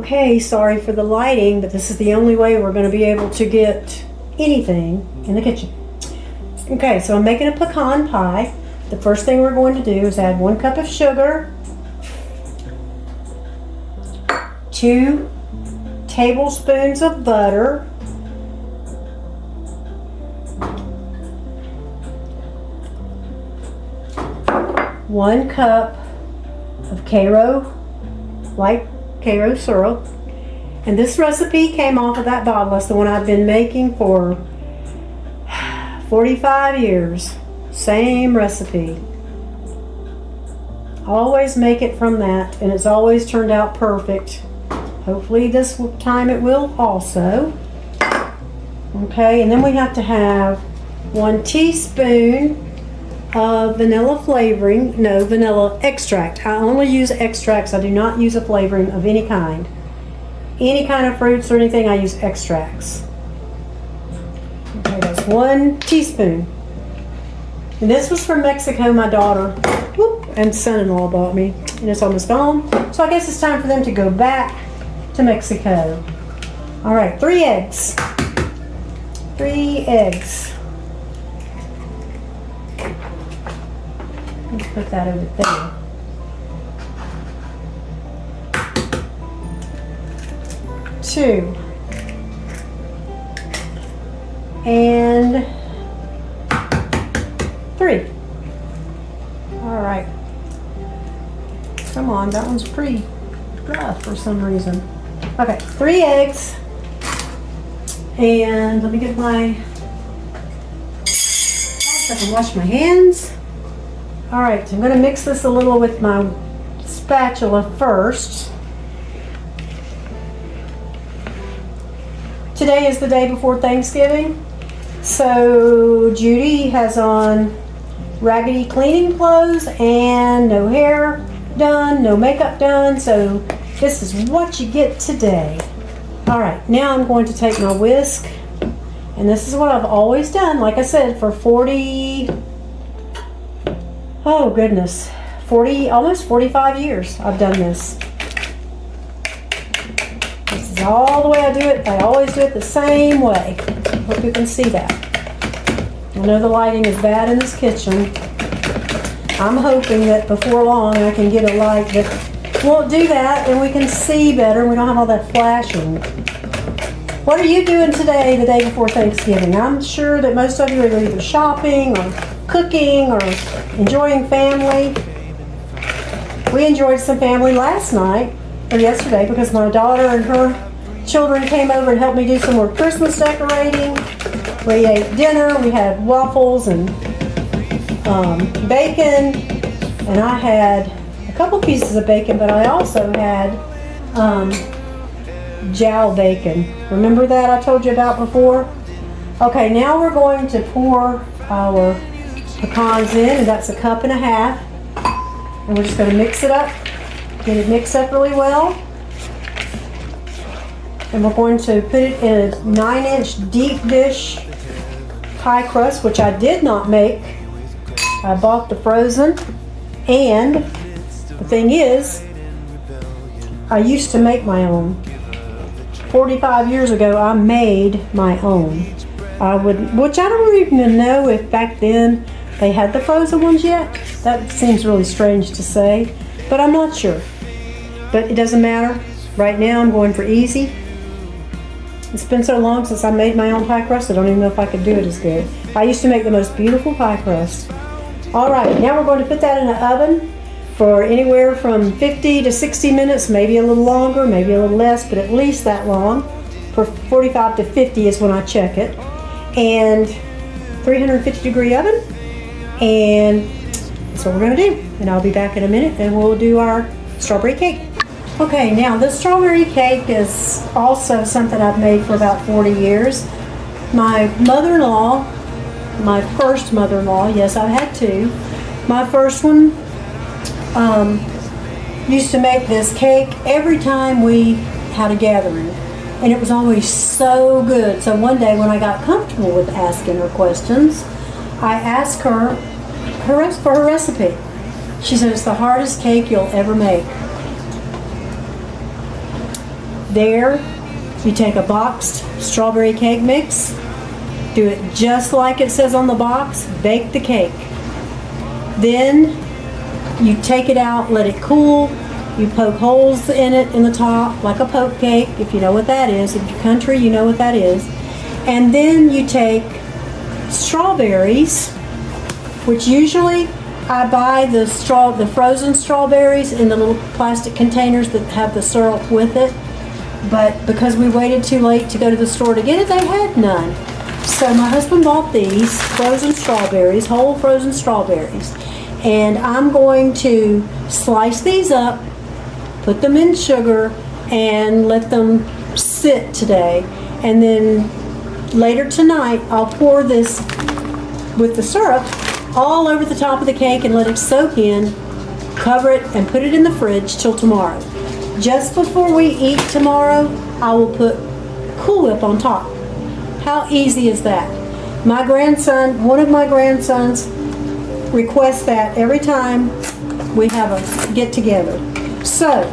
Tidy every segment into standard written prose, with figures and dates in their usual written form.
Okay, sorry for the lighting, but this is the only way we're going to be able to get anything in the kitchen. Okay, so I'm making a pecan pie. The first thing we're going to do is add 1 cup of sugar, 2 tablespoons of butter, 1 cup of light Karo syrup. And this recipe came off of that bottle. That's the one I've been making for 45 years. Same recipe. Always make it from that, and it's always turned out perfect. Hopefully this time it will also. Okay, and then we have to have 1 teaspoon of vanilla flavoring. No, vanilla extract. I only use extracts. I do not use a flavoring of any kind. Any kind of fruits or anything, I use extracts. Okay, that's 1 teaspoon. And this was from Mexico, my daughter and son-in-law bought me, and it's almost gone. So I guess it's time for them to go back to Mexico. All right, 3 eggs. 3 eggs. Let's put that over there. Two. And 3. All right. Come on, that one's pretty rough for some reason. Okay, 3 eggs. And let me get my, I can wash my hands. All right, so I'm gonna mix this a little with my spatula first. Today is the day before Thanksgiving, so Judy has on raggedy cleaning clothes and no hair done, no makeup done, so this is what you get today. All right, now I'm going to take my whisk, and this is what I've always done, like I said, for 40, oh goodness, 40, almost 45 years I've done this. This is all the way I do it. I always do it the same way. Hope you can see that. I know the lighting is bad in this kitchen. I'm hoping that before long I can get a light that won't do that and we can see better and we don't have all that flashing. What are you doing today, the day before Thanksgiving? I'm sure that most of you are either shopping or cooking or enjoying family. We enjoyed some family last night or yesterday because my daughter and her children came over and helped me do some more Christmas decorating. We ate dinner, we had waffles and bacon, and I had a couple pieces of bacon, but I also had jowl bacon. Remember that I told you about before? Okay, now we're going to pour our pecans in, and that's 1.5 cups. And we're just going to mix it up, get it mixed up really well. And we're going to put it in a 9-inch deep dish pie crust, which I did not make. I bought the frozen. And the thing is, I used to make my own. 45 years ago, I made my own. Which I don't even know if back then they had the frozen ones yet. That seems really strange to say, but I'm not sure. But it doesn't matter. Right now I'm going for easy. It's been so long since I made my own pie crust, I don't even know if I could do it as good. I used to make the most beautiful pie crust. All right, now we're going to put that in the oven for anywhere from 50 to 60 minutes, maybe a little longer, maybe a little less, but at least that long. For 45 to 50 is when I check it. And 350-degree oven. And that's what we're going to do. And I'll be back in a minute and we'll do our strawberry cake. Okay, now this strawberry cake is also something I've made for about 40 years. My mother-in-law, my first mother-in-law, yes, I've had 2. My first one used to make this cake every time we had a gathering. And it was always so good. So one day when I got comfortable with asking her questions, I asked her for her recipe. She said, it's the hardest cake you'll ever make. There, you take a boxed strawberry cake mix, do it just like it says on the box, bake the cake. Then you take it out, let it cool, you poke holes in it in the top like a poke cake, if you know what that is. If you're country, you know what that is. And then you take strawberries, which usually I buy the frozen strawberries in the little plastic containers that have the syrup with it. But because we waited too late to go to the store to get it, they had none. So my husband bought these frozen strawberries, whole frozen strawberries. And I'm going to slice these up, put them in sugar, and let them sit today. And then later tonight, I'll pour this with the syrup all over the top of the cake and let it soak in, cover it, and put it in the fridge till tomorrow. Just before we eat tomorrow, I will put Cool Whip on top. How easy is that? My grandson, one of my grandsons, requests that every time we have a get together. So,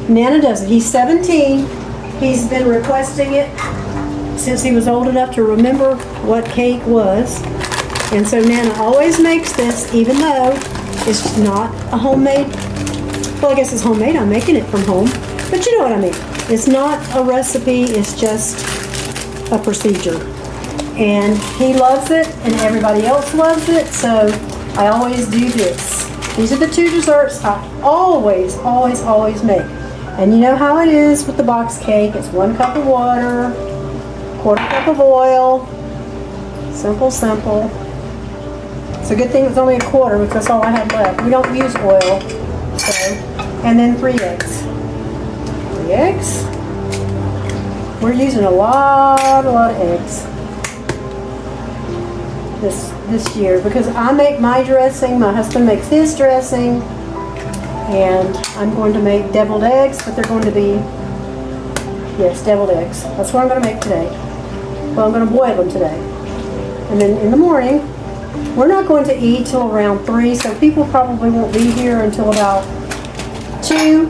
Nana does it. He's 17. He's been requesting it since he was old enough to remember what cake was. And so Nana always makes this, even though it's not a homemade. Well, I guess it's homemade. I'm making it from home. But you know what I mean. It's not a recipe. It's just a procedure. And he loves it, and everybody else loves it. So I always do this. These are the two desserts I always make. And you know how it is with the box cake. It's 1 cup of water, 1/4 cup of oil. Simple, simple. It's a good thing it's only 1/4 because that's all I had left. We don't use oil. So, and then 3 eggs. 3 eggs. We're using a lot of eggs this year because I make my dressing, my husband makes his dressing, and I'm going to make deviled eggs, but they're going to be, yes, deviled eggs. That's what I'm going to make today. Well, I'm going to boil them today. And then in the morning, we're not going to eat till around 3, so people probably won't be here until about 2.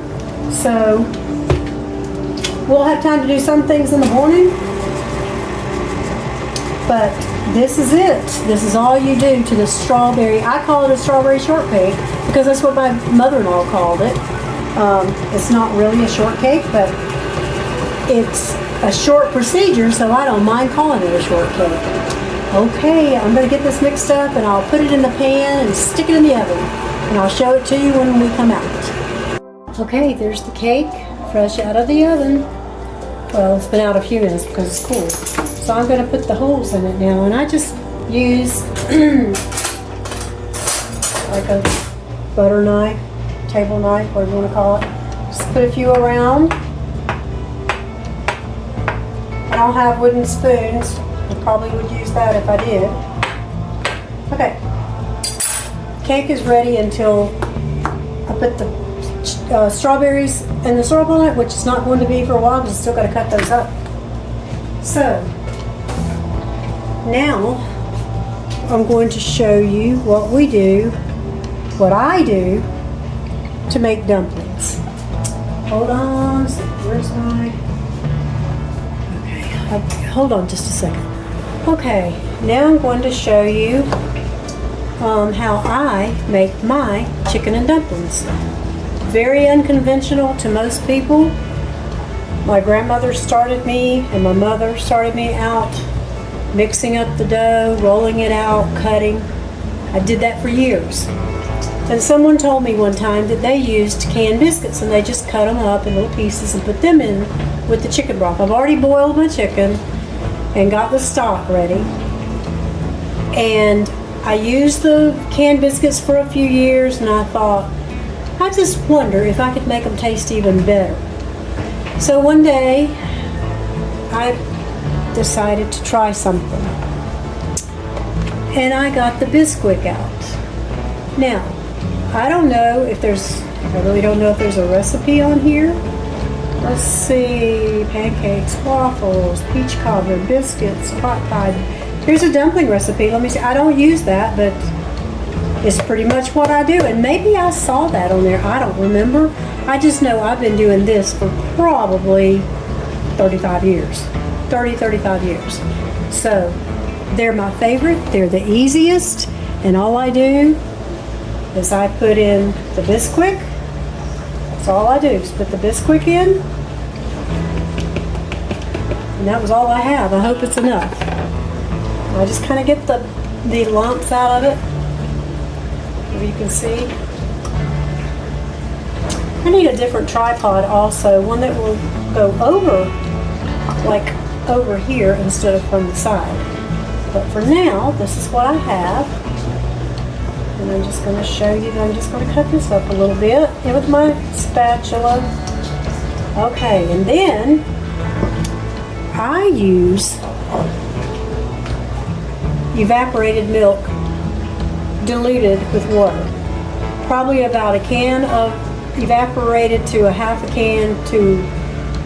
So we'll have time to do some things in the morning. But this is it. This is all you do to the strawberry. I call it a strawberry shortcake because that's what my mother-in-law called it. It's not really a shortcake, but it's a short procedure, so I don't mind calling it a shortcake. Okay, I'm going to get this mixed up and I'll put it in the pan and stick it in the oven. And I'll show it to you when we come out. Okay, there's the cake, fresh out of the oven. Well, it's been out a few minutes because it's cool. So I'm going to put the holes in it now. And I just use like a butter knife, table knife, whatever you want to call it. Just put a few around. I don't have wooden spoons. I probably would use that if I did. Okay. Cake is ready until I put the strawberries and the syrup on it, which is not going to be for a while because I still got to cut those up. So, now I'm going to show you what we do, what I do to make dumplings. Hold on, where's my... Okay, hold on just a second. Okay, now I'm going to show you how I make my chicken and dumplings. Very unconventional to most people. My grandmother started me and my mother started me out mixing up the dough, rolling it out, cutting. I did that for years. And someone told me one time that they used canned biscuits and they just cut them up in little pieces and put them in with the chicken broth. I've already boiled my chicken and got the stock ready. And I used the canned biscuits for a few years and I thought, I just wonder if I could make them taste even better. So one day, I decided to try something. And I got the Bisquick out. Now, I don't know if I really don't know if there's a recipe on here. Let's see, pancakes, waffles, peach cobbler, biscuits, pot pie. Here's a dumpling recipe. Let me see. I don't use that, but it's pretty much what I do. And maybe I saw that on there. I don't remember. I just know I've been doing this for probably 35 years. 35 years. So they're my favorite. They're the easiest. And all I do is I put in the Bisquick. That's all I do is put the Bisquick in. And that was all I have. I hope it's enough. I just kind of get the lumps out of it. If you can see. I need a different tripod also. One that will go over, like over here instead of from the side. But for now, this is what I have. And I'm just going to show you that I'm just going to cut this up a little bit with my spatula. Okay, and then I use evaporated milk diluted with water. Probably about a can of evaporated to a half a can to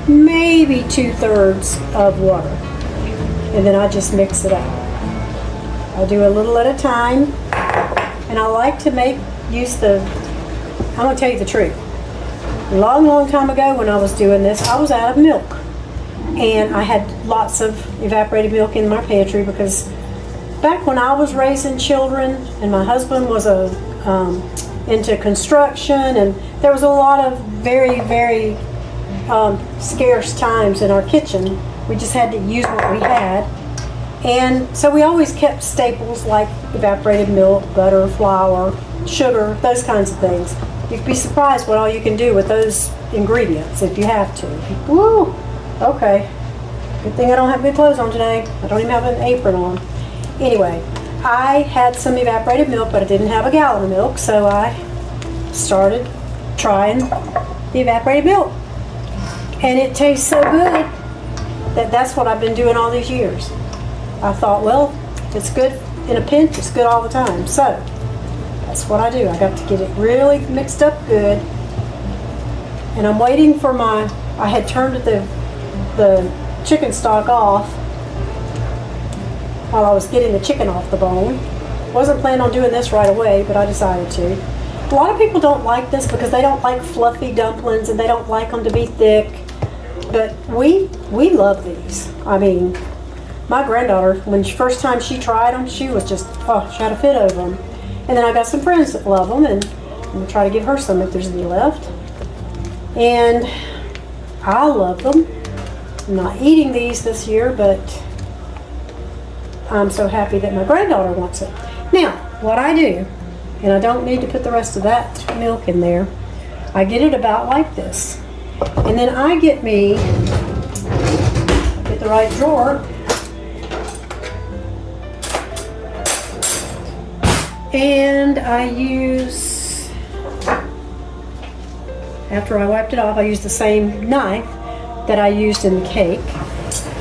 maybe 2/3 of water. And then I just mix it up. I do a little at a time. And I like to use I'm going to tell you the truth. A long time ago when I was doing this, I was out of milk. And I had lots of evaporated milk in my pantry because back when I was raising children and my husband was into construction, and there was a lot of very, very scarce times in our kitchen. We just had to use what we had. And so we always kept staples like evaporated milk, butter, flour, sugar, those kinds of things. You'd be surprised what all you can do with those ingredients if you have to. Woo! Okay. Good thing I don't have good clothes on today. I don't even have an apron on. Anyway, I had some evaporated milk, but I didn't have a gallon of milk, so I started trying the evaporated milk. And it tastes so good that that's what I've been doing all these years. I thought, well, if it's good in a pinch, it's good all the time. So that's what I do. I got to get it really mixed up good. And I'm waiting for I had turned the chicken stock off while I was getting the chicken off the bone. Wasn't planning on doing this right away, but I decided to. A lot of people don't like this because they don't like fluffy dumplings and they don't like them to be thick. But we love these. I mean, my granddaughter, when first time she tried them, she was just, she had a fit over them. And then I got some friends that love them, and I'm going to try to give her some if there's any left. And I love them. I'm not eating these this year, but I'm so happy that my granddaughter wants it. Now, what I do, and I don't need to put the rest of that milk in there, I get it about like this. And then I get the right drawer, and I use, after I wiped it off, I use the same knife that I used in the cake.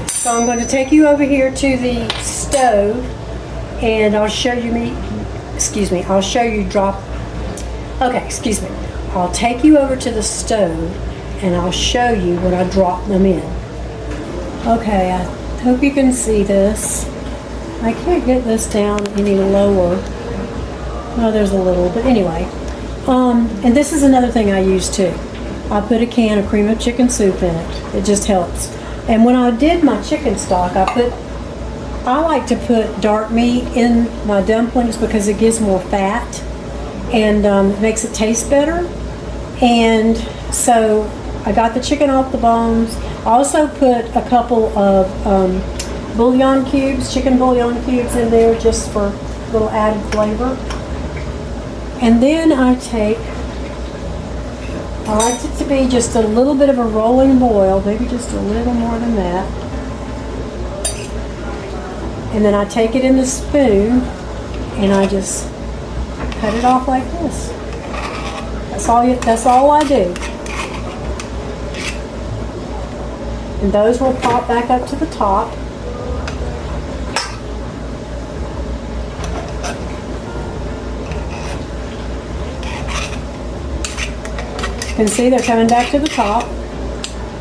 So I'm going to take you over here to the stove, and I'll show you I'll show you I'll take you over to the stove, and I'll show you when I drop them in. Okay, I hope you can see this. I can't get this down any lower. No, there's a little, but anyway. And this is another thing I use too. I put a can of cream of chicken soup in it. It just helps. And when I did my chicken stock, I like to put dark meat in my dumplings because it gives more fat and it makes it taste better. And so I got the chicken off the bones. I also put a couple of bouillon cubes, chicken bouillon cubes in there just for a little added flavor. And then I like it to be just a little bit of a rolling boil, maybe just a little more than that. And then I take it in the spoon and I just cut it off like this. That's all I do. And those will pop back up to the top. You can see they're coming back to the top.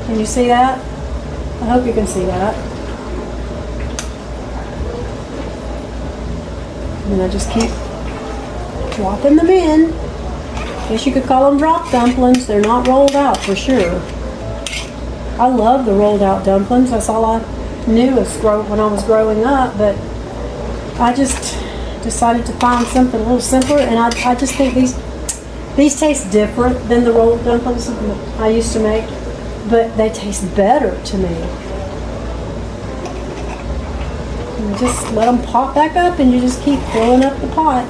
Can you see that? I hope you can see that. And I just keep dropping them in. I guess you could call them drop dumplings. They're not rolled out for sure. I love the rolled out dumplings. That's all I knew when I was growing up, but I just decided to find something a little simpler, and I just think these taste different than the rolled dumplings I used to make, but they taste better to me. And just let them pop back up, and you just keep filling up the pot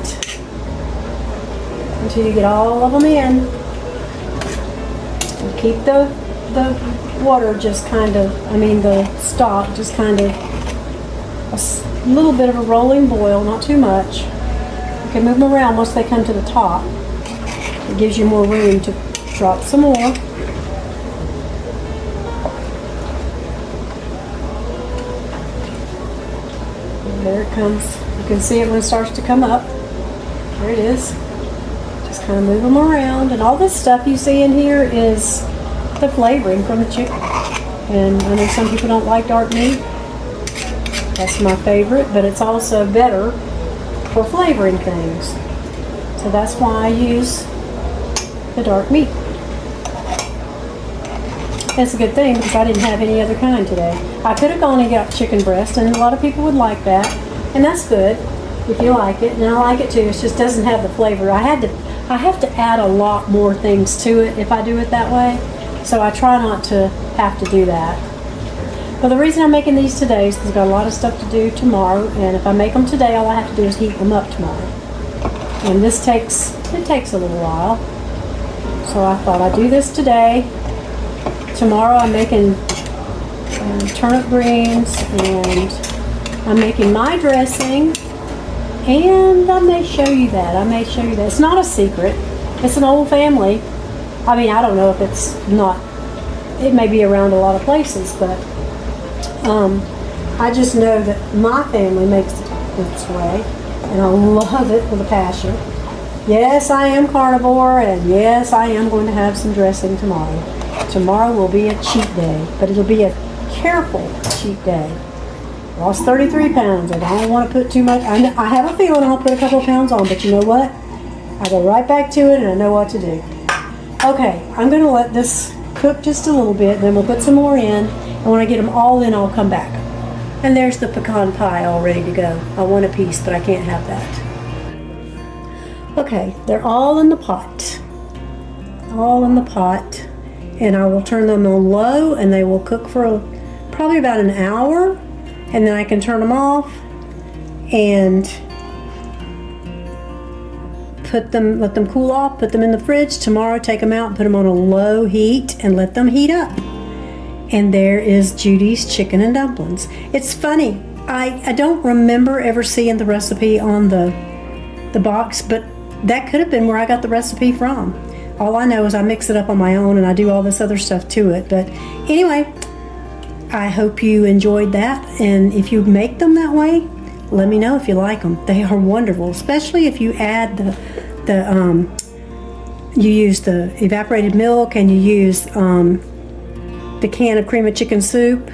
until you get all of them in. And keep the water just kind of, the stock just kind of a little bit of a rolling boil, not too much. You can move them around once they come to the top. It gives you more room to drop some more. And there it comes. You can see it when it starts to come up. There it is. Just kind of move them around. And all this stuff you see in here is the flavoring from the chicken. And I know some people don't like dark meat. That's my favorite, but it's also better for flavoring things. So that's why I use the dark meat. It's a good thing because I didn't have any other kind today. I could have gone and got chicken breast, and a lot of people would like that, and that's good if you like it, and I like it too. It just doesn't have the flavor. I have to add a lot more things to it if I do it that way, so I try not to have to do that. But the reason I'm making these today is because I've got a lot of stuff to do tomorrow, and if I make them today, all I have to do is heat them up tomorrow. And it takes a little while. So I thought I'd do this today. Tomorrow I'm making turnip greens, and I'm making my dressing, and I may show you that. It's not a secret. It's an old family. I don't know if it's not. It may be around a lot of places, but I just know that my family makes it this way, and I love it with a passion. Yes, I am carnivore, and yes, I am going to have some dressing tomorrow. Tomorrow will be a cheat day, but it'll be a careful cheat day. Lost 33 pounds. I don't want to put too much. I have a feeling I'll put a couple of pounds on, but you know what? I go right back to it, and I know what to do. Okay, I'm going to let this cook just a little bit, then we'll put some more in, and when I get them all in, I'll come back. And there's the pecan pie all ready to go. I want a piece, but I can't have that. Okay, they're all in the pot. And I will turn them on low, and they will cook for probably about an hour, and then I can turn them off and let them cool off, put them in the fridge. Tomorrow, take them out and put them on a low heat and let them heat up. And there is Judy's chicken and dumplings. It's funny, I don't remember ever seeing the recipe on the box, but that could have been where I got the recipe from. All I know is I mix it up on my own, and I do all this other stuff to it. But anyway, I hope you enjoyed that, and if you make them that way, let me know if you like them. They are wonderful, especially if you add you use the evaporated milk, and you use the can of cream of chicken soup.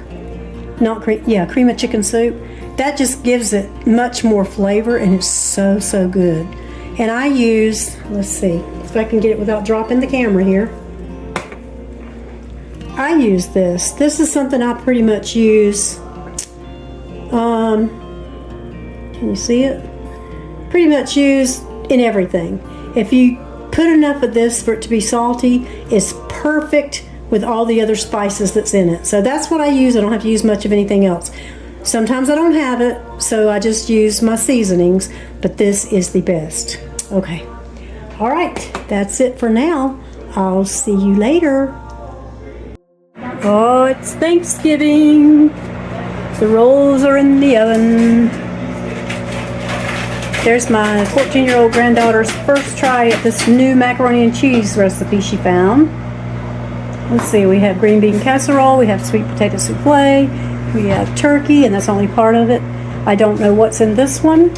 Cream of chicken soup. That just gives it much more flavor, and it's so good. And I use, let's see if I can get it without dropping the camera here. I use this. This is something I pretty much use. Can you see it? Pretty much use in everything. If you put enough of this for it to be salty, it's perfect with all the other spices that's in it. So that's what I use. I don't have to use much of anything else. Sometimes I don't have it, so I just use my seasonings, but this is the best. Okay. All right, that's it for now. I'll see you later. Oh, it's Thanksgiving. The rolls are in the oven. There's my 14-year-old granddaughter's first try at this new macaroni and cheese recipe she found. Let's see, we have green bean casserole, we have sweet potato souffle, we have turkey, and that's only part of it. I don't know what's in this one.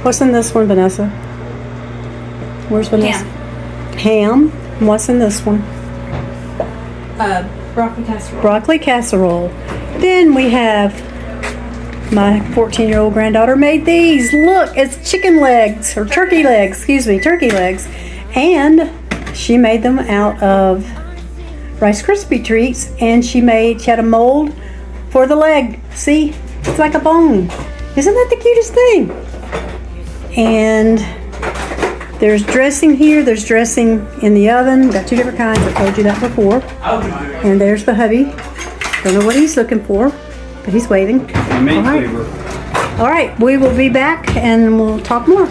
What's in this one, Vanessa? Where's Vanessa? Ham. And what's in this one? Broccoli casserole. Broccoli casserole. Then we have my 14-year-old granddaughter made these. Look, it's chicken legs, or turkey legs, turkey legs. And she made them out of Rice Krispie treats, and she had a mold for the leg. See, it's like a bone. Isn't that the cutest thing? And there's dressing here, there's dressing in the oven. Got two different kinds, I told you that before. And there's the hubby. Don't know what he's looking for, but he's waving. Meat cleaver. All right, we will be back and we'll talk more.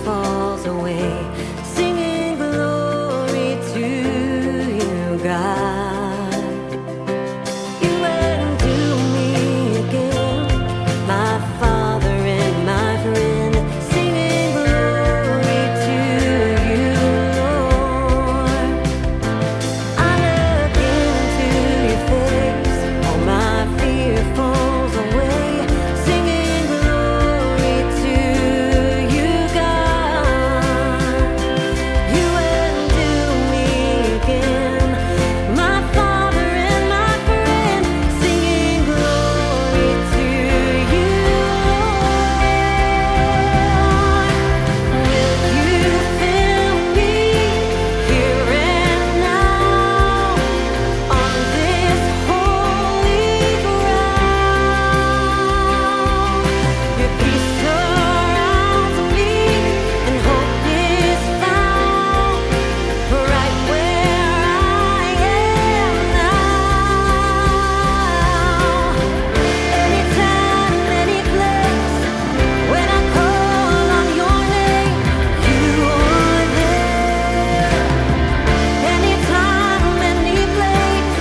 Falls away, singing glory to you, God. You undo me again, my Father and my friend, singing glory to you, Lord. I look into your face, all my fear falls away, singing glory to you, God. You undo me again, my Father and my friend, singing glory to you, Lord. Will you fill me here and now on this holy ground? Your peace surrounds me and hope is found right where I am now. Anytime, any place, when I call on your name, you are there. Anytime, any place,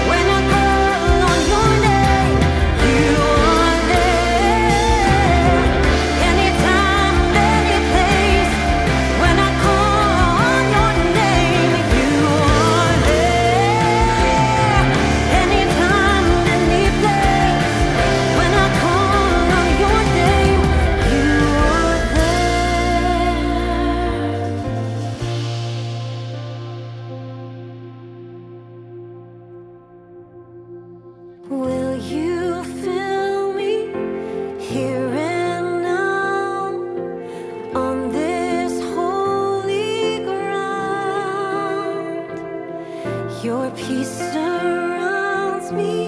when I call on your name, you are there. Anytime, any place, when I call on your name, you are there. Anytime, any place, when I call on your name, you are there. Will you fill me here and now on this holy ground? Your peace surrounds me